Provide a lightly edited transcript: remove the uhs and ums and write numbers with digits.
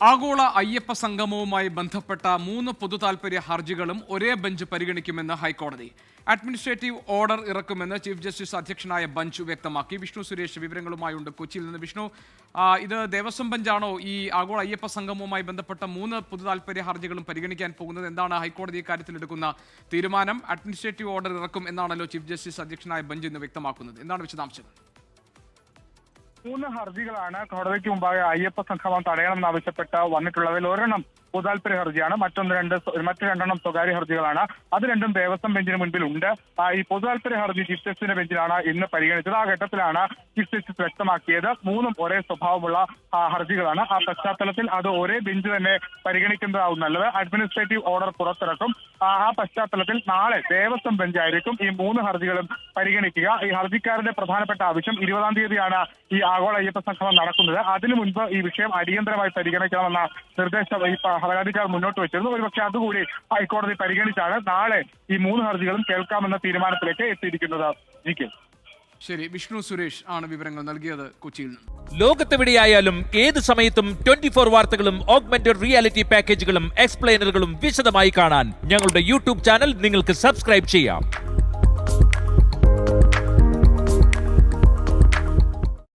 ആഗോള അയ്യപ്പ സംഗമവുമായി ബന്ധപ്പെട്ട 3 പൊതുതാൽപര്യ ഹർജികളും ഒരേ ബെഞ്ച് പരിഗണിക്കുമെന്ന് ഹൈക്കോടതി. അഡ്മിനിസ്ട്രേറ്റീവ് ഓർഡർ ഇറക്കുമെന്ന് ചീഫ് ജസ്റ്റിസ് അധ്യക്ഷനായ ബെഞ്ച് വ്യക്തമാക്കി. വിഷ്ണു സുരേഷ് വിവരങ്ങളുമായുണ്ട് കൊച്ചിയിൽ നിന്ന്. വിഷ്ണു, ഇത് ദേവസ്വം ബെഞ്ചാണോ ഈ ആഗോള അയ്യപ്പ സംഗമവുമായി ബന്ധപ്പെട്ട 3 പൊതുതാൽപര്യ ഹർജികളും പരിഗണിക്കാൻ പോകുന്നത്? എന്താണ് ഹൈക്കോടതി ഇക്കാര്യത്തിൽ എടുക്കുന്ന തീരുമാനം? അഡ്മിനിസ്ട്രേറ്റീവ് ഓർഡർ ഇറക്കും എന്നാണല്ലോ ചീഫ് ജസ്റ്റിസ് അധ്യക്ഷനായ ബെഞ്ച് ഇന്ന് വ്യക്തമാക്കുന്നത്. എന്താണ് വിശദാംശങ്ങൾ? 3 ഹർജികളാണ് കോടതിക്ക് മുമ്പാകെ അയ്യപ്പ സംഗമം തടയണമെന്നാവശ്യപ്പെട്ട് വന്നിട്ടുള്ളതിൽ ഒരെണ്ണം പൊതുതാൽപര്യ ഹർജിയാണ്, മറ്റു രണ്ടെണ്ണം സ്വകാര്യ ഹർജികളാണ്. അത് രണ്ടും ദേവസ്വം ബെഞ്ചിന് മുൻപിലുണ്ട്. ഈ പൊതുതാൽപര്യ ഹർജി ചീഫ് ജസ്റ്റിസിന്റെ ബെഞ്ചിലാണ് ഇന്ന് പരിഗണിച്ചത്. ആ ഘട്ടത്തിലാണ് ചീഫ് ജസ്റ്റിസ് വ്യക്തമാക്കിയത് 3 ഒരേ സ്വഭാവമുള്ള ഹർജികളാണ്. ആ പശ്ചാത്തലത്തിൽ അത് ഒരേ ബെഞ്ച് തന്നെ പരിഗണിക്കുന്നതാവും നല്ലത്. അഡ്മിനിസ്ട്രേറ്റീവ് ഓർഡർ പുറത്തിറക്കും. ആ പശ്ചാത്തലത്തിൽ നാളെ ദേവസ്വം ബെഞ്ചായിരിക്കും ഈ 3 ഹർജികളും പരിഗണിക്കുക. ഈ ഹർജിക്കാരന്റെ പ്രധാനപ്പെട്ട ആവശ്യം 20-ാം തീയതിയാണ് ഈ ആഗോള അയ്യപ്പ സംഗമം നടക്കുന്നത്. അതിനു മുൻപ് ഈ വിഷയം അടിയന്തരമായി പരിഗണിക്കണമെന്ന നിർദ്ദേശം ഈ ഹർജിക്കാർ മുന്നോട്ട് വെച്ചിരുന്നു. ഒരുപക്ഷെ അതുകൂടി ഹൈക്കോടതി പരിഗണിച്ചാണ് നാളെ ഈ 3 ഹർജികളും കേൾക്കാമെന്ന തീരുമാനത്തിലേക്ക് എത്തിയിരിക്കുന്നത്. ശരി, വിഷ്ണു സുരേഷ് ആണ് വിവരങ്ങൾ നൽകിയത് കൊച്ചിയിൽ നിന്ന്. ലോകത്തെവിടെയായാലും ഏത് സമയത്തും 24 വാർത്തകളും ഓഗ്മെന്റഡ് റിയാലിറ്റി പാക്കേജുകളും എക്സ്പ്ലെയിനറുകളും വിശദമായി കാണാൻ ഞങ്ങളുടെ യൂട്യൂബ് ചാനൽ നിങ്ങൾക്ക് സബ്സ്ക്രൈബ് ചെയ്യാം.